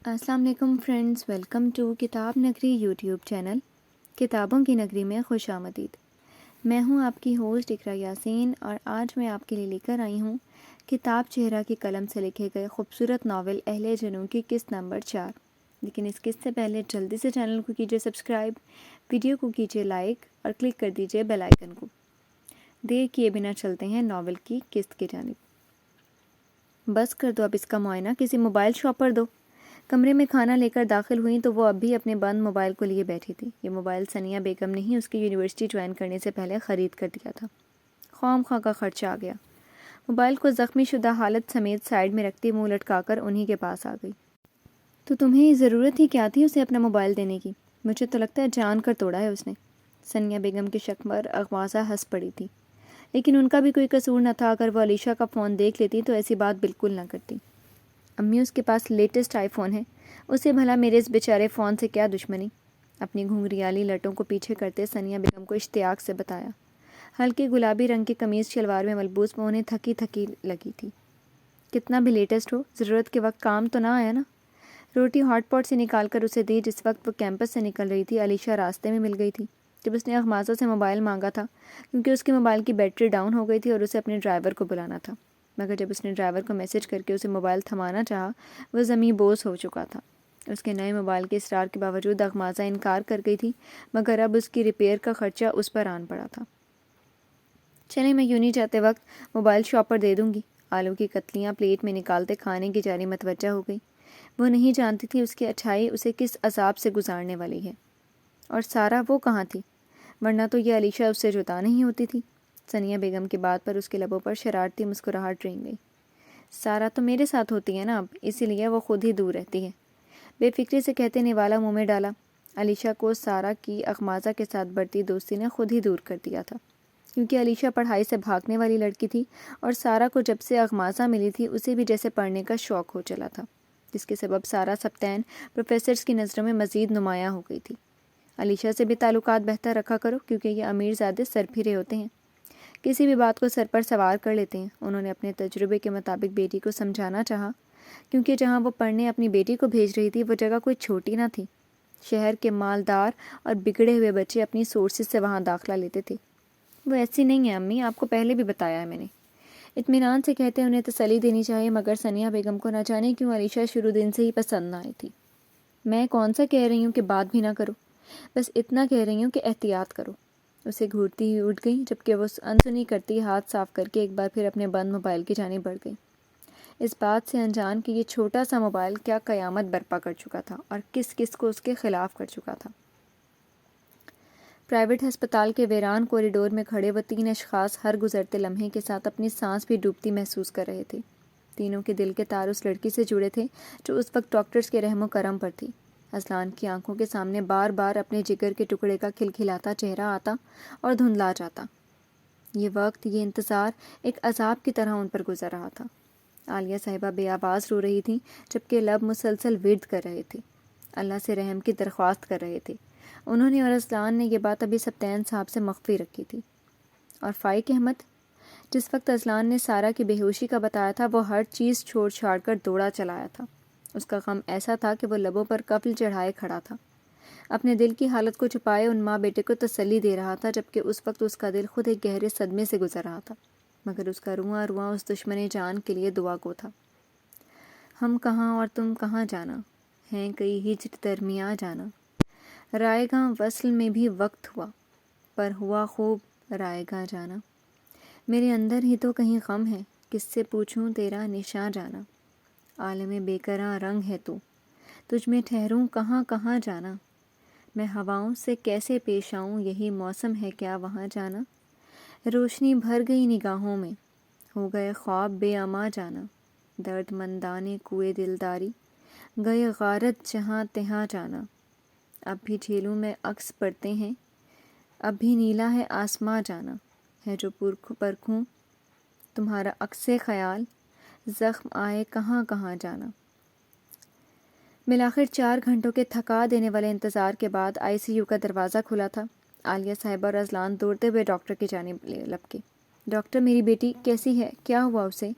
السلام علیکم friends, welcome to کتاب نگری یوٹیوب چینل کتابوں کی نگری میں خوش آمدید۔ میں ہوں آپ کی ہوسٹ اقرا یاسین، اور آج میں آپ کے لیے لے کر آئی ہوں کتاب چہرہ کی قلم سے لکھے گئے خوبصورت ناول اہل جنوں کی قسط نمبر 4۔ لیکن اس قسط سے پہلے جلدی سے چینل کو کیجیے سبسکرائب، ویڈیو کو کیجیے لائک اور کلک کر دیجیے بیل آئیکن کو۔ دیر کیے بنا چلتے ہیں ناول کی قسط کی جانب۔ بس کر دو اب اس کا معائنہ، کسی موبائل شاپ پر دو۔ کمرے میں کھانا لے کر داخل ہوئیں تو وہ اب بھی اپنے بند موبائل کو لیے بیٹھی تھی۔ یہ موبائل ثنیہ بیگم نے ہی اس کی یونیورسٹی جوائن کرنے سے پہلے خرید کر دیا تھا۔ خواہ کا خرچہ آ گیا۔ موبائل کو زخمی شدہ حالت سمیت سائیڈ میں رکھتی منہ لٹکا کر انہی کے پاس آ گئی۔ تو تمہیں ضرورت ہی کیا تھی اسے اپنا موبائل دینے کی؟ مجھے تو لگتا ہے جان کر توڑا ہے اس نے۔ ثنیہ بیگم کے شک پر اغماضہ ہنس پڑی تھی، لیکن ان کا بھی کوئی قصور نہ تھا۔ اگر وہ علیشہ کا فون دیکھ لیتی تو ایسی بات بالکل نہ کرتی۔ امی اس کے پاس لیٹسٹ آئی فون ہے، اسے بھلا میرے اس بیچارے فون سے کیا دشمنی؟ اپنی گھنگریالی لٹوں کو پیچھے کرتے ثنیہ بیگم کو اشتیاق سے بتایا۔ ہلکی گلابی رنگ کی قمیض شلوار میں ملبوس وہ انہیں تھکی تھکی لگی تھی۔ کتنا بھی لیٹسٹ ہو، ضرورت کے وقت کام تو نہ آیا نا؟ روٹی ہاٹ پاٹ سے نکال کر اسے دی۔ جس وقت وہ کیمپس سے نکل رہی تھی علیشہ راستے میں مل گئی تھی۔ جب اس نے اغماضہ سے موبائل مانگا تھا کیونکہ اس کے موبائل کی بیٹری ڈاؤن ہو گئی تھی اور اسے اپنے ڈرائیور کو بلانا تھا، مگر جب اس نے ڈرائیور کو میسج کر کے اسے موبائل تھمانا چاہا، وہ زمیں بوس ہو چکا تھا۔ اس کے نئے موبائل کے اصرار کے باوجود اغماضہ انکار کر گئی تھی، مگر اب اس کی ریپیئر کا خرچہ اس پر آن پڑا تھا۔ چلے میں یوں نہیں جاتے وقت موبائل شاپ پر دے دوں گی۔ آلو کی کتلیاں پلیٹ میں نکالتے کھانے کی جاری متوجہ ہو گئی۔ وہ نہیں جانتی تھی اس کی اچھائی اسے کس عذاب سے گزارنے والی ہے۔ اور سارا وہ کہاں تھی؟ ورنہ تو یہ علیشہ اس سے جدا نہیں ہوتی تھی۔ ثنیہ بیگم کی بات پر اس کے لبوں پر شرارتی مسکراہٹ رنگ گئی۔ سارا تو میرے ساتھ ہوتی ہے نا اب، اسی لیے وہ خود ہی دور رہتی ہے، بے فکری سے کہتے نوالا منہ میں ڈالا۔ علیشہ کو سارا کی اغماضہ کے ساتھ بڑھتی دوستی نے خود ہی دور کر دیا تھا، کیونکہ علیشہ پڑھائی سے بھاگنے والی لڑکی تھی اور سارا کو جب سے اغماضہ ملی تھی اسے بھی جیسے پڑھنے کا شوق ہو چلا تھا، جس کے سبب سارا سبطین پروفیسرز کی نظروں میں مزید نمایاں ہو گئی تھی۔ علیشہ سے بھی تعلقات بہتر رکھا کرو، کیونکہ یہ امیر زادے سر پھرے ہوتے ہیں، کسی بھی بات کو سر پر سوار کر لیتے ہیں۔ انہوں نے اپنے تجربے کے مطابق بیٹی کو سمجھانا چاہا، کیونکہ جہاں وہ پڑھنے اپنی بیٹی کو بھیج رہی تھی وہ جگہ کوئی چھوٹی نہ تھی۔ شہر کے مالدار اور بگڑے ہوئے بچے اپنی سورسز سے وہاں داخلہ لیتے تھے۔ وہ ایسی نہیں ہے امی، آپ کو پہلے بھی بتایا ہے میں نے، اطمینان سے کہتے انہیں تسلی دینی چاہیے، مگر ثنیہ بیگم کو نہ جانے کیوں علیشہ شروع دن سے ہی پسند نہ آئی تھی۔ میں کون سا کہہ رہی ہوں کہ بات بھی نہ کرو، بس اتنا کہہ رہی ہوں کہ احتیاط کرو۔ اسے گھورتی ہوئی اٹھ گئی، جبکہ وہ انسنی کرتی ہاتھ صاف کر کے ایک بار پھر اپنے بند موبائل کی جانب بڑھ گئی، اس بات سے انجان کہ یہ چھوٹا سا موبائل کیا قیامت برپا کر چکا تھا اور کس کس کو اس کے خلاف کر چکا تھا۔ پرائیویٹ ہسپتال کے ویران کوریڈور میں کھڑے وہ تین اشخاص ہر گزرتے لمحے کے ساتھ اپنی سانس بھی ڈوبتی محسوس کر رہے تھے۔ تینوں کے دل کے تار اس لڑکی سے جڑے تھے جو اس وقت ڈاکٹرز کے رحم و کرم پر تھی۔ اذلان کی آنکھوں کے سامنے بار بار اپنے جگر کے ٹکڑے کا کھلکھلاتا چہرہ آتا اور دھندلا جاتا۔ یہ وقت، یہ انتظار ایک عذاب کی طرح ان پر گزر رہا تھا۔ عالیہ صاحبہ بے آواز رو رہی تھیں، جبکہ لب مسلسل ورد کر رہے تھے، اللہ سے رحم کی درخواست کر رہے تھے۔ انہوں نے اور اذلان نے یہ بات ابھی سبطین صاحب سے مخفی رکھی تھی۔ اور فائق احمد؟ جس وقت اذلان نے سارا کی بے ہوشی کا بتایا تھا وہ ہر چیز چھوڑ چھاڑ کر دوڑا چلایا تھا۔ اس کا غم ایسا تھا کہ وہ لبوں پر قفل چڑھائے کھڑا تھا، اپنے دل کی حالت کو چھپائے ان ماں بیٹے کو تسلی دے رہا تھا، جبکہ اس وقت اس کا دل خود ایک گہرے صدمے سے گزر رہا تھا، مگر اس کا رواں رواں اس دشمن جان کے لیے دعا گو تھا۔ ہم کہاں اور تم کہاں جانا، ہیں کئی ہجر درمیاں جانا، رائے گاں وصل میں بھی وقت ہوا، پر ہوا خوب رائے گاں جانا، میرے اندر ہی تو کہیں غم ہے، کس سے پوچھوں تیرا نشاں جانا، عالم بے قراں رنگ ہے تو، تجھ میں ٹھہروں کہاں کہاں جانا، میں ہواؤں سے کیسے پیش آؤں، یہی موسم ہے کیا وہاں جانا، روشنی بھر گئی نگاہوں میں، ہو گئے خواب بے اما جانا، درد مندانے کوئے دلداری، گئے غارت جہاں تہاں جانا، اب بھی جھیلوں میں عکس پڑتے ہیں، اب بھی نیلا ہے آسماں جانا، ہے جو پرکھوں تمہارا عکس خیال، زخم آئے کہاں کہاں جانا۔ بالآخر 4 گھنٹوں کے تھکا دینے والے انتظار کے بعد آئی سی یو کا دروازہ کھلا تھا۔ عالیہ صاحبہ اور اذلان دوڑتے ہوئے ڈاکٹر کی جانب لپکے۔ ڈاکٹر، میری بیٹی کیسی ہے؟ کیا ہوا اسے؟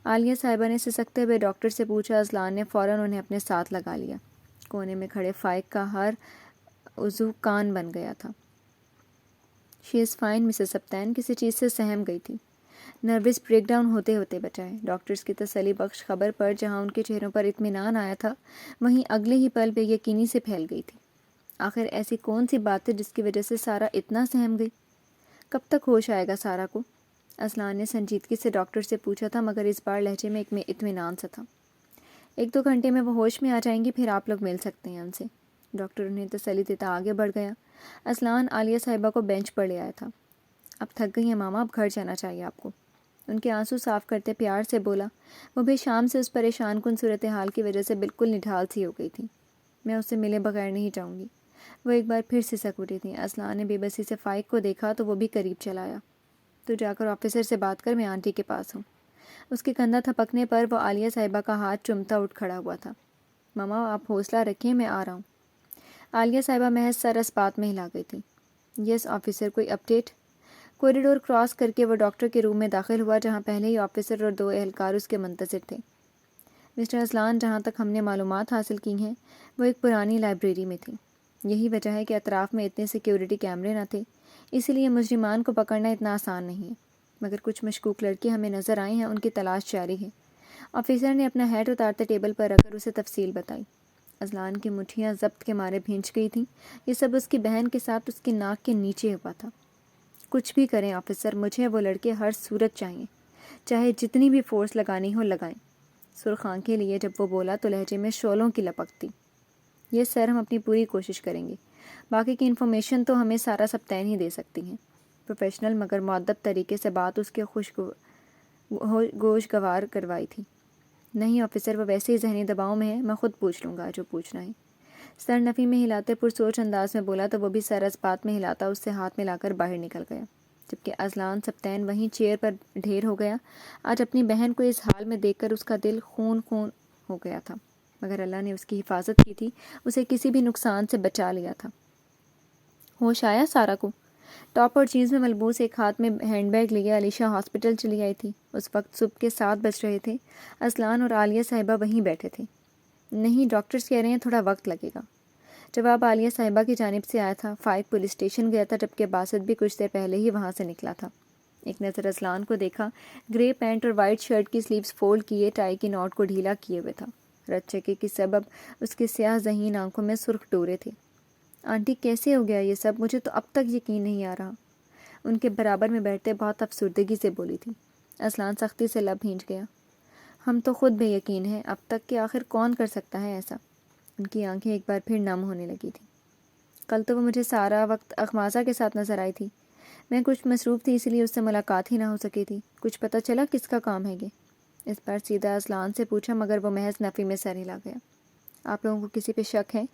عالیہ صاحبہ نے سسکتے ہوئے ڈاکٹر سے پوچھا۔ اذلان نے فوراً انہیں اپنے ساتھ لگا لیا۔ کونے میں کھڑے فائق کا ہر عضو کان بن گیا تھا۔ شی از فائن مسز سبتین کسی چیز سے سہم گئی تھی۔ نروس بریک ڈاؤن ہوتے ہوتے بچائے۔ ڈاکٹرز کی تسلی بخش خبر پر جہاں ان کے چہروں پر اطمینان آیا تھا وہیں اگلے ہی پل بے یقینی سے پھیل گئی تھی۔ آخر ایسی کون سی بات تھی جس کی وجہ سے سارا اتنا سہم گئی؟ کب تک ہوش آئے گا سارا کو؟ اذلان نے سنجیدگی سے ڈاکٹر سے پوچھا تھا، مگر اس بار لہجے میں ایک اطمینان سا تھا۔ 1-2 گھنٹے میں وہ ہوش میں آ جائیں گی، پھر آپ لوگ مل سکتے ہیں ان سے۔ ڈاکٹر انہیں تسلی دیتا آگے بڑھ گیا۔ اذلان عالیہ صاحبہ کو بینچ پر لے آیا تھا۔ اب تھک گئی ہیں ماما، اب گھر جانا چاہیے آپ کو۔ ان کے آنسو صاف کرتے پیار سے بولا۔ وہ بھی شام سے اس پریشان کن صورتحال کی وجہ سے بالکل نڈھال سی ہو گئی تھی۔ میں اس سے ملے بغیر نہیں جاؤں گی۔ وہ ایک بار پھر سسک اٹھی تھیں۔ اذلان نے بے بسی سے فائق کو دیکھا تو وہ بھی قریب چلایا۔ تو جا کر آفیسر سے بات کر، میں آنٹی کے پاس ہوں۔ اس کے کندھا تھپکنے پر وہ عالیہ صاحبہ کا ہاتھ چومتا اٹھ کھڑا ہوا تھا۔ ماما آپ حوصلہ رکھیں، میں آ رہا ہوں۔ عالیہ صاحبہ محض سر اسپات میں ہلا گئی تھی۔ یس آفیسر، کوئی اپڈیٹ؟ کوریڈور کراس کر کے وہ ڈاکٹر کے روم میں داخل ہوا جہاں پہلے ہی آفیسر اور 2 اہلکار اس کے منتظر تھے۔ مسٹر اذلان، جہاں تک ہم نے معلومات حاصل کی ہیں وہ ایک پرانی لائبریری میں تھی۔ یہی وجہ ہے کہ اطراف میں اتنے سیکیورٹی کیمرے نہ تھے، اسی لیے مجرمان کو پکڑنا اتنا آسان نہیں ہے، مگر کچھ مشکوک لڑکے ہمیں نظر آئے ہیں، ان کی تلاش جاری ہے۔ آفیسر نے اپنا ہیٹ اتارتے ٹیبل پر رکھ کر اسے تفصیل بتائی۔ اذلان کی مٹھیاں ضبط کے مارے بھینچ گئی تھیں۔ یہ سب اس کی بہن کے ساتھ اس کی ناک کے نیچے ہوا تھا۔ کچھ بھی کریں آفیسر، مجھے وہ لڑکے ہر صورت چاہیے، چاہے جتنی بھی فورس لگانی ہو لگائیں۔ سرخ آنکھیں لیے جب وہ بولا تو لہجے میں شعلوں کی لپک تھی۔ یہ سر، ہم اپنی پوری کوشش کریں گے، باقی کی انفارمیشن تو ہمیں سارا سبتین ہی دے سکتی ہیں۔ پروفیشنل مگر مؤدب طریقے سے بات اس کے گوشگوار کروائی تھی۔ نہیں آفیسر، وہ ویسے ہی ذہنی دباؤ میں ہے، میں خود پوچھ لوں گا جو پوچھنا ہے۔ سر نفی میں ہلاتے پرسوچ انداز میں بولا تو وہ بھی سر اسپات میں ہلاتا اس سے ہاتھ ملا کر باہر نکل گیا، جبکہ اذلان سبتین وہیں چیئر پر ڈھیر ہو گیا۔ آج اپنی بہن کو اس حال میں دیکھ کر اس کا دل خون خون ہو گیا تھا، مگر اللہ نے اس کی حفاظت کی تھی، اسے کسی بھی نقصان سے بچا لیا تھا۔ ہوش آیا سارا کو؟ ٹاپ اور جینز میں ملبوس ایک ہاتھ میں ہینڈ بیگ لیے علیشہ ہاسپٹل چلی آئی تھی۔ اس وقت صبح کے 7 بج رہے تھے۔ اذلان اور عالیہ صاحبہ وہیں بیٹھے تھے۔ نہیں، ڈاکٹرز کہہ رہے ہیں تھوڑا وقت لگے گا۔ جواب عالیہ صاحبہ کی جانب سے آیا تھا۔ فائق پولیس اسٹیشن گیا تھا، جبکہ باسط بھی کچھ دیر پہلے ہی وہاں سے نکلا تھا۔ ایک نظر اذلان کو دیکھا، گرے پینٹ اور وائٹ شرٹ کی سلیوز فولڈ کیے، ٹائی کی نوٹ کو ڈھیلا کیے ہوئے تھا۔ رت چکے کی سبب اس کے سیاہ ذہین آنکھوں میں سرخ ڈورے تھے۔ آنٹی کیسے ہو گیا یہ سب؟ مجھے تو اب تک یقین نہیں آ رہا۔ ان کے برابر میں بیٹھتے بہت افسردگی سے بولی تھی۔ اذلان سختی سے لب بھینچ گیا۔ ہم تو خود بے یقین ہیں اب تک کہ آخر کون کر سکتا ہے ایسا۔ ان کی آنکھیں ایک بار پھر نم ہونے لگی تھیں۔ کل تو وہ مجھے سارا وقت اخماسا کے ساتھ نظر آئی تھی۔ میں کچھ مصروف تھی، اسی لیے اس سے ملاقات ہی نہ ہو سکی تھی۔ کچھ پتہ چلا کس کا کام ہے یہ؟ اس بار سیدھا اذلان سے پوچھا، مگر وہ محض نفی میں سر ہلا گیا۔ آپ لوگوں کو کسی پہ شک ہے؟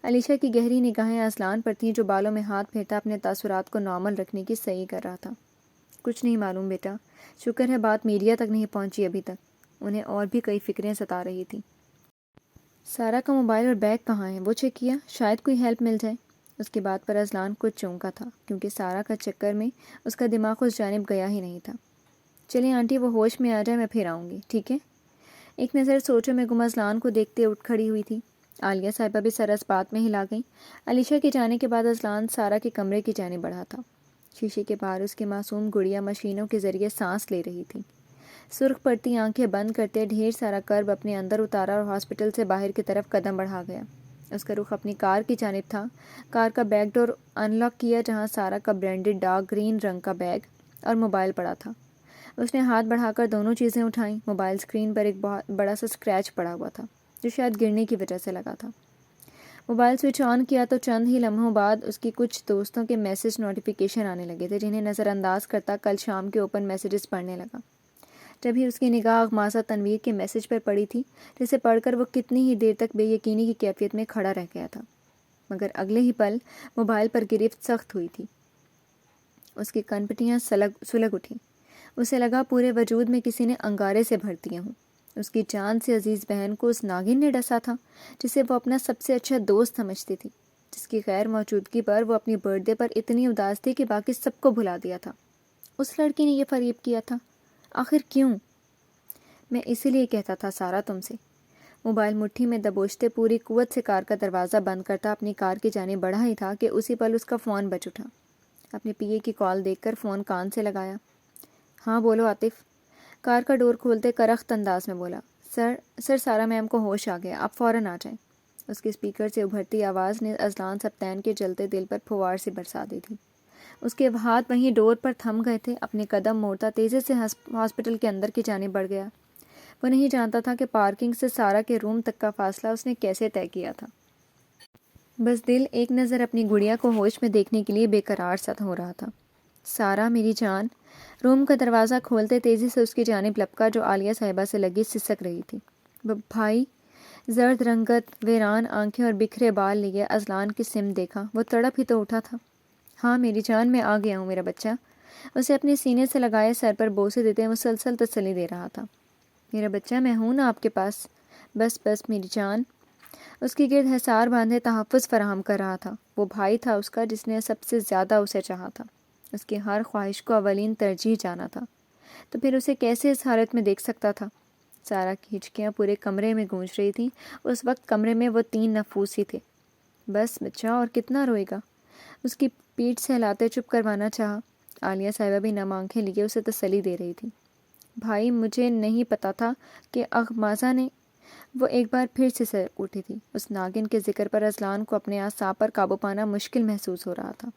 علیشہ کی گہری نگاہیں اذلان پر تھیں، جو بالوں میں ہاتھ پھیرتا اپنے تاثرات کو نارمل رکھنے کی صحیح کر رہا تھا۔ کچھ نہیں معلوم بیٹا، شکر ہے بات میڈیا تک نہیں پہنچی ابھی تک۔ انہیں اور بھی کئی فکریں ستا رہی تھیں۔ سارا کا موبائل اور بیگ کہاں ہے؟ وہ چیک کیا؟ شاید کوئی ہیلپ مل جائے۔ اس کی بات پر اذلان کچھ چونکا تھا، کیونکہ سارا کا چکر میں اس کا دماغ اس جانب گیا ہی نہیں تھا۔ چلیں آنٹی، وہ ہوش میں آ جائے، میں پھر آؤں گی، ٹھیک ہے؟ ایک نظر سوچوں میں گم اذلان کو دیکھتے اٹھ کھڑی ہوئی تھی۔ عالیہ صاحبہ بھی سر اسپات میں ہلا گئیں۔ علیشہ کے جانے کے بعد اذلان سارا کے کمرے کی جانب بڑھا تھا۔ شیشے کے باہر اس کی معصوم گڑیا مشینوں کے ذریعے سانس لے رہی تھی۔ سرخ پڑتی آنکھیں بند کرتے ڈھیر سارا کرب اپنے اندر اتارا اور ہاسپٹل سے باہر کی طرف قدم بڑھا گیا۔ اس کا رخ اپنی کار کی جانب تھا۔ کار کا بیک ڈور ان لاک کیا، جہاں سارا کا برینڈڈ ڈارک گرین رنگ کا بیگ اور موبائل پڑا تھا۔ اس نے ہاتھ بڑھا کر دونوں چیزیں اٹھائیں۔ موبائل اسکرین پر ایک بہت بڑا سا اسکریچ پڑا ہوا تھا، جو شاید گرنے کی وجہ سے لگا تھا۔ موبائل سوئچ آن کیا تو چند ہی لمحوں بعد اس کی کچھ دوستوں کے میسج نوٹیفیکیشن آنے لگے تھے، جنہیں نظر انداز کرتا کل شام کے اوپن میسیجز پڑھنے لگا۔ جب ہی اس کی نگاہ اغماسا تنویر کے میسج پر پڑی تھی، جسے پڑھ کر وہ کتنی ہی دیر تک بے یقینی کی کیفیت میں کھڑا رہ گیا تھا، مگر اگلے ہی پل موبائل پر گرفت سخت ہوئی تھی۔ اس کی کنپٹیاں سلگ اٹھیں۔ اسے لگا پورے وجود میں کسی نے انگارے سے بھر دیے ہوں۔ اس کی جان سے عزیز بہن کو اس ناگن نے ڈسا تھا، جسے وہ اپنا سب سے اچھا دوست سمجھتی تھی، جس کی غیر موجودگی پر وہ اپنی برتھ ڈے پر اتنی اداس تھی کہ باقی سب کو بھلا دیا تھا۔ اس لڑکی نے یہ فریب کیا تھا، آخر کیوں؟ میں اسی لیے کہتا تھا سارا تم سے۔ موبائل مٹھی میں دبوچتے پوری قوت سے کار کا دروازہ بند کرتا اپنی کار کی جانب بڑھا ہی تھا کہ اسی پل اس کا فون بج اٹھا۔ اپنے پی اے کی کال دیکھ کر فون کان سے لگایا۔ ہاں بولو عاطف۔ کار کا ڈور کھولتے کرخت انداز میں بولا، سر سارا میم کو ہوش آ گیا، آپ فوراً آ جائیں۔ اس کے اسپیکر سے ابھرتی آواز نے اذلان سبطین کے جلتے دل پر پھوار سے برسا دی تھی۔ اس کے ہاتھ وہیں ڈور پر تھم گئے تھے۔ اپنے قدم موڑتا تیزی سے ہاسپٹل کے اندر کی جانب بڑھ گیا۔ وہ نہیں جانتا تھا کہ پارکنگ سے سارا کے روم تک کا فاصلہ اس نے کیسے طے کیا تھا۔ بس دل ایک نظر اپنی گڑیا کو ہوش میں دیکھنے کے لیے بے قرار سا ہو رہا تھا۔ سارا میری جان، روم کا دروازہ کھولتے تیزی سے اس کی جانب لپکا جو عالیہ صاحبہ سے لگی سسک رہی تھی۔ بھائی، زرد رنگت، ویران آنکھیں اور بکھرے بال لیے اذلان کی سمت دیکھا۔ وہ تڑپ ہی تو اٹھا تھا۔ ہاں میری جان، میں آ گیا ہوں میرا بچہ۔ اسے اپنے سینے سے لگائے سر پر بوسے دیتے مسلسل تسلی دے رہا تھا۔ میرا بچہ، میں ہوں نا آپ کے پاس، بس میری جان۔ اس کی گرد حصار باندھے تحفظ فراہم کر رہا تھا۔ وہ بھائی تھا اس کا جس نے سب سے زیادہ اسے چاہا تھا، اس کی ہر خواہش کو اولین ترجیح جانا تھا، تو پھر اسے کیسے اس حالت میں دیکھ سکتا تھا؟ سارا کی ہچکیاں پورے کمرے میں گونج رہی تھیں۔ اس وقت کمرے میں وہ 3 نفوس ہی تھے۔ بس بچہ، اور کتنا روئے گا؟ اس کی پیٹھ سے ہلاتے چپ کروانا چاہا۔ عالیہ صاحبہ بھی نم آنکھیں لیے اسے تسلی دے رہی تھی۔ بھائی، مجھے نہیں پتا تھا کہ اغمازہ نے… وہ ایک بار پھر سے سر اٹھی تھی۔ اس ناگن کے ذکر پر اذلان کو اپنے اعصاب پر قابو پانا مشکل محسوس ہو رہا تھا۔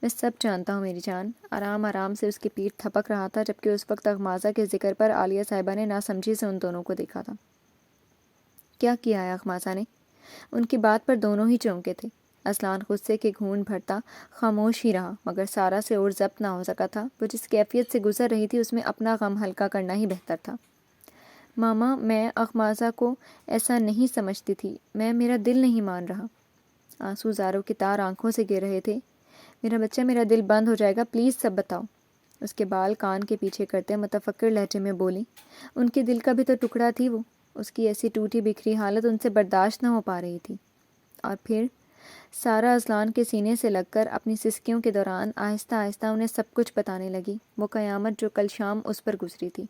میں سب جانتا ہوں میری جان۔ آرام آرام سے اس کی پیٹھ تھپک رہا تھا، جبکہ اس وقت اغمازہ کے ذکر پر عالیہ صاحبہ نے ناسمجھی سے ان دونوں کو دیکھا تھا۔ کیا کیا ہے اغمازہ نے؟ ان کی بات پر دونوں ہی چونکے تھے۔ اذلان غصے کے گھونٹ بھرتا خاموش ہی رہا، مگر سارا سے اور ضبط نہ ہو سکا تھا۔ وہ جس کیفیت سے گزر رہی تھی اس میں اپنا غم ہلکا کرنا ہی بہتر تھا۔ ماما، میں اغمازہ کو ایسا نہیں سمجھتی تھی، میرا دل نہیں مان رہا۔ آنسو زاروں کی تار آنکھوں سے گر رہے تھے۔ میرا بچہ، میرا دل بند ہو جائے گا، پلیز سب بتاؤ۔ اس کے بال کان کے پیچھے کرتے متفکر لہجے میں بولی۔ ان کے دل کا بھی تو ٹکڑا تھی وہ۔ اس کی ایسی ٹوٹی بکھری حالت ان سے برداشت نہ ہو پا رہی تھی۔ اور پھر سارا اذلان کے سینے سے لگ کر اپنی سسکیوں کے دوران آہستہ آہستہ انہیں سب کچھ بتانے لگی، وہ قیامت جو کل شام اس پر گزری تھی،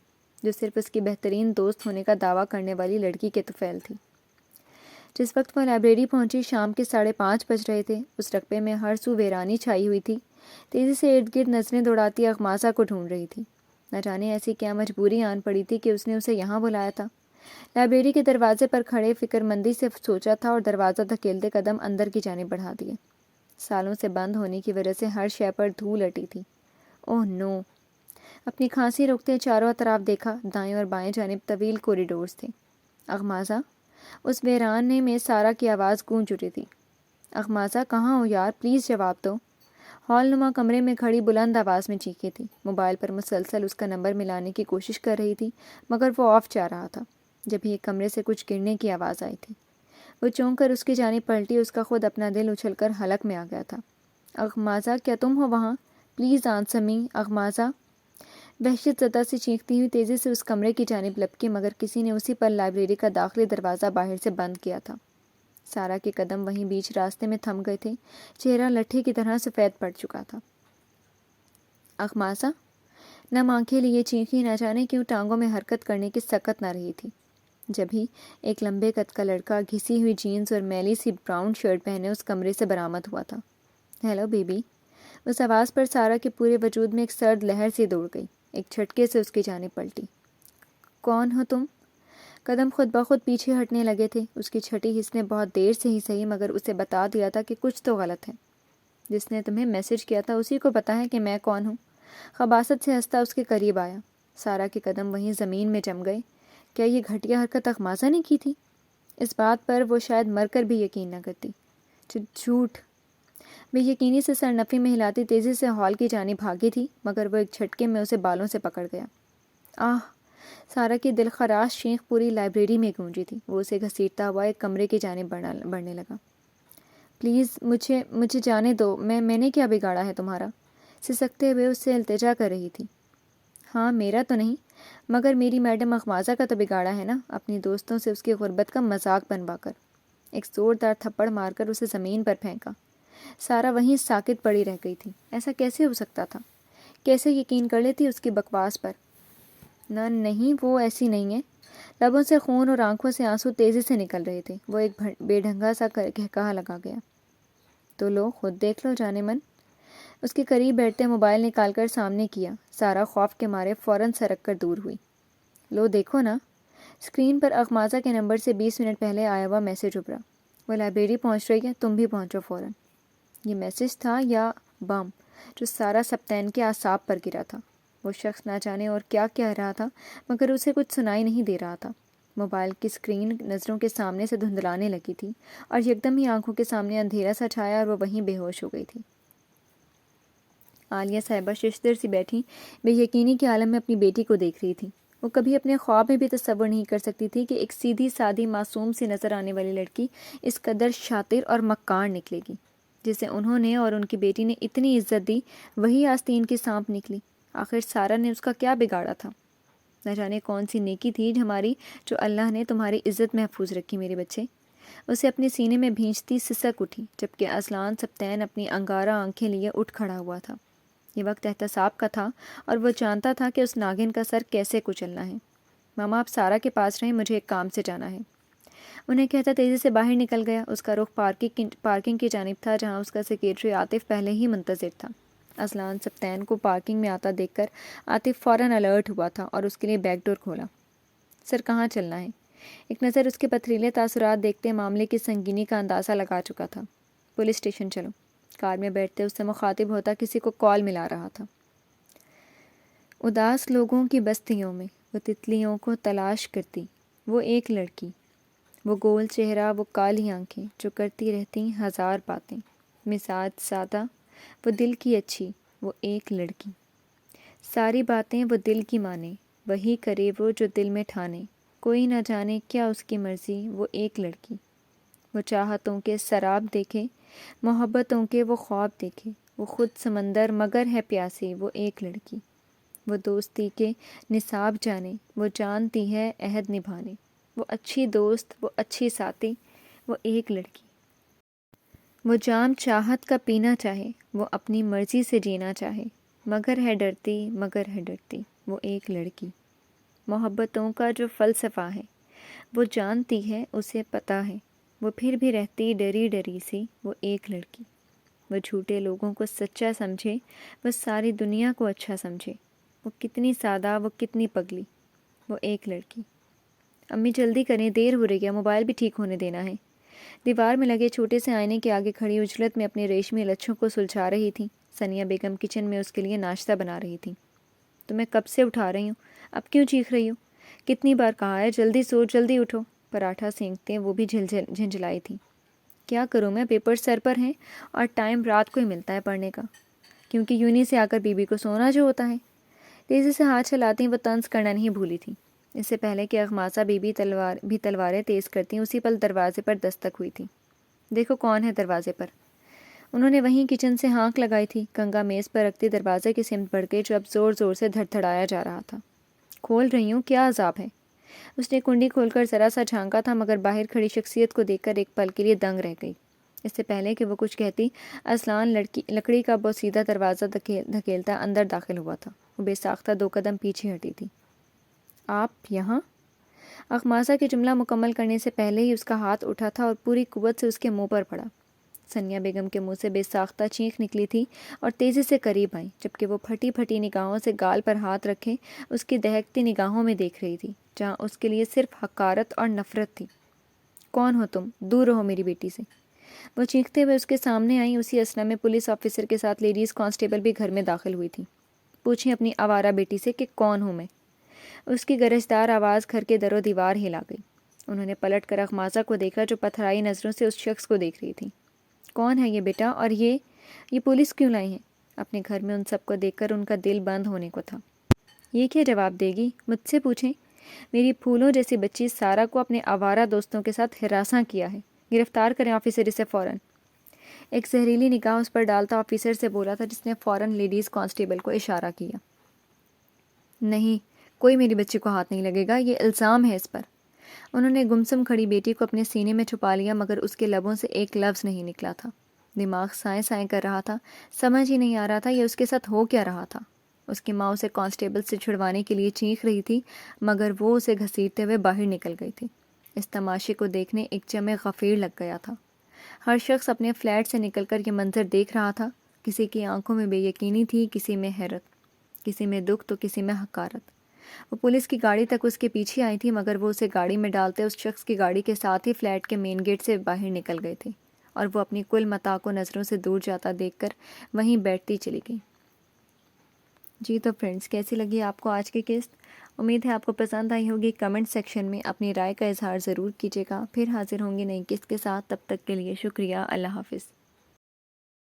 جو صرف اس کی بہترین دوست ہونے کا دعویٰ کرنے والی لڑکی کے طفیل تھی۔ جس وقت وہ لائبریری پہنچی شام کے 5:30 بج رہے تھے۔ اس رقبے میں ہر سو ویرانی چھائی ہوئی تھی۔ تیزی سے ارد گرد نظریں دوڑاتی اغمازہ کو ڈھونڈ رہی تھی۔ نہ جانے ایسی کیا مجبوری آن پڑی تھی کہ اس نے اسے یہاں بلایا تھا۔ لائبریری کے دروازے پر کھڑے فکر مندی سے سوچا تھا اور دروازہ دھکیلتے قدم اندر کی جانب بڑھا دیے۔ سالوں سے بند ہونے کی وجہ سے ہر شے پر دھول اٹی تھی۔ اوہ نو! اپنی کھانسی روکتے چاروں اطراف دیکھا۔ دائیں اور بائیں جانب طویل کوریڈورز تھے۔ اغمازہ! اس ویرانے میں سارا کی آواز گونج اٹھی تھی۔ اغمازہ، کہاں ہو یار؟ پلیز جواب دو۔ ہال نما کمرے میں کھڑی بلند آواز میں چیخی تھی۔ موبائل پر مسلسل اس کا نمبر ملانے کی کوشش کر رہی تھی، مگر وہ آف جا رہا تھا۔ جب ہی ایک کمرے سے کچھ گرنے کی آواز آئی تھی۔ وہ چونک کر اس کی جانب پلٹی۔ اس کا خود اپنا دل اچھل کر حلق میں آ گیا تھا۔ اغمازہ، کیا تم ہو وہاں؟ پلیز آنسر می، اغمازہ! وحشت زدہ سے چیختی ہوئی تیزی سے اس کمرے کی جانب لپکی، مگر کسی نے اسی پر لائبریری کا داخلی دروازہ باہر سے بند کیا تھا۔ سارا کے قدم وہیں بیچ راستے میں تھم گئے تھے۔ چہرہ لٹھی کی طرح سفید پڑ چکا تھا۔ اغمازہ! نم آنکھیں لیے چیخی، نہ جانے کیوں ٹانگوں میں حرکت کرنے کی سکت نہ رہی تھی۔ جب ہی ایک لمبے قد کا لڑکا گھسی ہوئی جینز اور میلی سی براؤن شرٹ پہنے اس کمرے سے برآمد ہوا تھا۔ Hello baby! اس آواز پر سارا کے پورے وجود میں ایک سرد لہر سی دوڑ گئی۔ ایک جھٹکے سے اس کی جانب پلٹی۔ کون ہو تم؟ قدم خود بخود پیچھے ہٹنے لگے تھے۔ اس کی چھٹی حس نے بہت دیر سے ہی صحیح مگر اسے بتا دیا تھا کہ کچھ تو غلط ہے۔ جس نے تمہیں میسج کیا تھا اسی کو پتا ہے کہ میں کون ہوں۔ خباثت سے ہنستا اس کے قریب آیا۔ سارا کے قدم وہیں زمین میں جم گئے۔ کیا یہ گھٹیا حرکت اغمازہ نے کی تھی؟ اس بات پر وہ شاید مر کر بھی یقین نہ کرتی۔ جھوٹ! بے یقینی سے سر نفی میں ہلاتی تیزی سے ہال کی جانب بھاگی تھی، مگر وہ ایک جھٹکے میں اسے بالوں سے پکڑ گیا۔ آہ! سارا کی دل خراش چیخ پوری لائبریری میں گونجی تھی۔ وہ اسے گھسیٹتا ہوا ایک کمرے کی جانب بڑھنے لگا۔ پلیز مجھے جانے دو، میں نے کیا بگاڑا ہے تمہارا؟ سسکتے ہوئے اس سے التجا کر رہی تھی۔ ہاں، میرا تو نہیں، مگر میری میڈم اغمازہ کا تو بگاڑا ہے نا، اپنی دوستوں سے اس کی غربت کا مذاق بنوا کر۔ ایک زوردار تھپڑ مار کر اسے زمین پر پھینکا۔ سارا وہیں ساکت پڑی رہ گئی تھی۔ ایسا کیسے ہو سکتا تھا؟ کیسے یقین کر لیتی اس کی بکواس پر؟ نہ نہیں، وہ ایسی نہیں ہے۔ لبوں سے خون اور آنکھوں سے آنسو تیزی سے نکل رہے تھے۔ وہ ایک بے ڈھنگا سا کہا لگا گیا۔ تو لو خود دیکھ لو جانے من۔ اس کے قریب بیٹھتے موبائل نکال کر سامنے کیا۔ سارا خوف کے مارے فوراً سرک کر دور ہوئی۔ لو دیکھو نا۔ اسکرین پر اخماسہ کے نمبر سے 20 منٹ پہلے آیا ہوا میسج ابھرا۔ وہ لائبریری پہنچ رہی ہے، تم بھی پہنچو فوراً۔ یہ میسج تھا یا بم جو سارا سپتین کے اعصاب پر گرا تھا۔ وہ شخص نہ جانے اور کیا کہہ رہا تھا، مگر اسے کچھ سنائی نہیں دے رہا تھا۔ موبائل کی اسکرین نظروں کے سامنے سے دھندلانے لگی تھی اور یکدم ہی آنکھوں کے سامنے اندھیرا سا چھایا اور وہ وہیں بے ہوش ہو گئی تھی۔ عالیہ صاحبہ ششدر سی بیٹھی بے یقینی کے عالم میں اپنی بیٹی کو دیکھ رہی تھی۔ وہ کبھی اپنے خواب میں بھی تصور نہیں کر سکتی تھی کہ ایک سیدھی سادھی معصوم سی نظر آنے والی لڑکی اس قدر شاطر اور مکار نکلے گی۔ جسے انہوں نے اور ان کی بیٹی نے اتنی عزت دی، وہی آستین کی سانپ نکلی۔ آخر سارا نے اس کا کیا بگاڑا تھا؟ نہ جانے کون سی نیکی تھی ہماری جو اللہ نے تمہاری عزت محفوظ رکھی میرے بچے۔ اسے اپنے سینے میں بھینچتی سسک اٹھی، جبکہ اصلان سبتین اپنی انگارہ آنکھیں لیے اٹھ کھڑا ہوا تھا۔ یہ وقت احتساب کا تھا اور وہ جانتا تھا کہ اس ناگن کا سر کیسے کچلنا ہے۔ ماما آپ سارا کے پاس رہیں، مجھے ایک کام سے جانا ہے۔ انہیں کہتا تیزی سے باہر نکل گیا۔ اس کا رخ پارکنگ کی جانب تھا، جہاں اس کا سیکریٹری عاطف پہلے ہی منتظر تھا۔ اصلان سبتین کو پارکنگ میں آتا دیکھ کر عاطف فوراً الرٹ ہوا تھا اور اس کے لیے بیک ڈور کھولا۔ سر کہاں چلنا ہے؟ ایک نظر اس کے پتھریلے تاثرات دیکھتے معاملے کی سنگینی کا اندازہ لگا چکا تھا۔ پولیس اسٹیشن چلو۔ کار میں بیٹھتے اس سے مخاطب ہوتا کسی کو کال ملا رہا تھا۔ اداس لوگوں کی بستیوں میں وہ تتلیوں کو تلاش کرتی، وہ ایک لڑکی، وہ گول چہرہ، وہ کالی آنکھیں جو کرتی رہتی ہزار باتیں، مزاج سادہ، وہ دل کی اچھی، وہ ایک لڑکی، ساری باتیں وہ دل کی مانے، وہی کرے وہ جو دل میں ٹھانے، کوئی نہ جانے کیا اس کی مرضی، وہ ایک لڑکی، وہ چاہتوں کے سراب دیکھے، محبتوں کے وہ خواب دیکھے، وہ خود سمندر مگر ہے پیاسی، وہ ایک لڑکی، وہ دوستی کے نصاب جانے، وہ جانتی ہے عہد نبھانے، وہ اچھی دوست، وہ اچھی ساتھی، وہ ایک لڑکی، وہ جام چاہت کا پینا چاہے، وہ اپنی مرضی سے جینا چاہے، مگر ہے ڈرتی، وہ ایک لڑکی، محبتوں کا جو فلسفہ ہے، وہ جانتی ہے اسے پتہ ہے، وہ پھر بھی رہتی ڈری ڈری سی، وہ ایک لڑکی، وہ جھوٹے لوگوں کو سچا سمجھے، وہ ساری دنیا کو اچھا سمجھے، وہ کتنی سادہ، وہ کتنی پگلی، وہ ایک لڑکی۔ امی جلدی کریں، دیر ہو رہی ہے، موبائل بھی ٹھیک ہونے دینا ہے۔ دیوار میں لگے چھوٹے سے آئینے کے آگے کھڑی اجلت میں اپنے ریشمی لچھوں کو سلجھا رہی تھی۔ ثنیہ بیگم کچن میں اس کے لیے ناشتہ بنا رہی تھی۔ تو میں کب سے اٹھا رہی ہوں، اب کیوں چیخ رہی ہو؟ کتنی بار کہا ہے جلدی سو، جلدی اٹھو۔ پراٹھا سینکتے وہ بھی جھنجھلائی تھی۔ کیا کروں میں، پیپر سر پر ہیں اور ٹائم رات کو ہی ملتا ہے پڑھنے کا، کیونکہ یونی سے آ کر بیوی کو سونا جو ہوتا ہے۔ تیزی سے ہاتھ چلاتی وہ طنز کرنا نہیں بھولی تھی۔ اس سے پہلے کہ اخماسہ تلواریں تیز کرتی اسی پل دروازے پر دستک ہوئی تھی۔ دیکھو کون ہے دروازے پر۔ انہوں نے وہیں کچن سے ہانک لگائی تھی۔ گنگا میز پر رکھتے دروازے کی سمت بڑھ گئی جو اب زور زور سے دھڑدھڑایا جا رہا تھا۔ کھول رہی ہوں، کیا عذاب ہے؟ اس نے کنڈی کھول کر ذرا سا جھانکا تھا، مگر باہر کھڑی شخصیت کو دیکھ کر ایک پل کے لیے دنگ رہ گئی۔ اس سے پہلے کہ وہ کچھ کہتی، اصلان لکڑی کا بوسیدہ دروازہ دھکیلتا اندر داخل ہوا تھا۔ وہ بے ساختہ 2 قدم پیچھے ہٹی تھی۔ آپ یہاں؟ اخماسہ کے جملہ مکمل کرنے سے پہلے ہی اس کا ہاتھ اٹھا تھا اور پوری قوت سے اس کے منہ پر پڑا۔ ثنیہ بیگم کے منہ سے بے ساختہ چینخ نکلی تھی اور تیزی سے قریب آئیں، جبکہ وہ پھٹی پھٹی نگاہوں سے گال پر ہاتھ رکھے اس کی دہکتی نگاہوں میں دیکھ رہی تھی، جہاں اس کے لیے صرف حقارت اور نفرت تھی۔ کون ہو تم؟ دور رہو میری بیٹی سے۔ وہ چیختے ہوئے اس کے سامنے آئیں۔ اسی اثنا میں پولیس آفیسر کے ساتھ لیڈیز کانسٹیبل بھی گھر میں داخل ہوئی تھی۔ پوچھیں اپنی آوارہ بیٹی سے کہ کون ہوں میں۔ اس کی گرجدار آواز گھر کے در و دیوار ہلا گئی۔ انہوں نے پلٹ کر اخماسہ کو دیکھا جو پتھرائی نظروں سے اس شخص کو دیکھ رہی تھی۔ کون ہے یہ بیٹا؟ اور یہ پولیس کیوں لائی ہیں؟ اپنے گھر میں ان سب کو دیکھ کر ان کا دل بند ہونے کو تھا۔ یہ کیا جواب دے گی؟ مجھ سے پوچھیں۔ میری پھولوں جیسی بچی سارا کو اپنے آوارہ دوستوں کے ساتھ ہراساں کیا ہے۔ گرفتار کریں آفیسر اسے فوراً۔ ایک زہریلی نگاہ اس پر ڈالتا آفیسر سے بولا تھا، جس نے فوراً لیڈیز کانسٹیبل کو اشارہ کیا۔ نہیں، کوئی میری بچی کو ہاتھ نہیں لگے گا، یہ الزام ہے اس پر۔ انہوں نے گمسم کھڑی بیٹی کو اپنے سینے میں چھپا لیا، مگر اس کے لبوں سے ایک لفظ نہیں نکلا تھا۔ دماغ سائیں سائیں کر رہا تھا، سمجھ ہی نہیں آ رہا تھا یہ اس کے ساتھ ہو کیا رہا تھا۔ اس کی ماں اسے کانسٹیبل سے چھڑوانے کے لیے چیخ رہی تھی، مگر وہ اسے گھسیٹتے ہوئے باہر نکل گئی تھی۔ اس تماشے کو دیکھنے ایک جمع غفیر لگ گیا تھا۔ ہر شخص اپنے فلیٹ سے نکل کر یہ منظر دیکھ رہا تھا۔ کسی کی آنکھوں میں بے یقینی تھی، کسی میں حیرت، کسی میں دکھ تو کسی میں حقارت۔ وہ پولیس کی گاڑی تک اس کے پیچھے آئی تھی، مگر وہ اسے گاڑی میں ڈالتے اس شخص کی گاڑی کے ساتھ ہی فلیٹ کے مین گیٹ سے باہر نکل گئے تھے، اور وہ اپنی کل متاع کو نظروں سے دور جاتا دیکھ کر وہیں بیٹھتی چلی گئی۔ جی تو فرینڈز، کیسی لگی آپ کو آج کی قسط؟ امید ہے آپ کو پسند آئی ہوگی۔ کمنٹ سیکشن میں اپنی رائے کا اظہار ضرور کیجیے گا۔ پھر حاضر ہوں گی نئی قسط کے ساتھ، تب تک کے لیے شکریہ۔ اللہ حافظ۔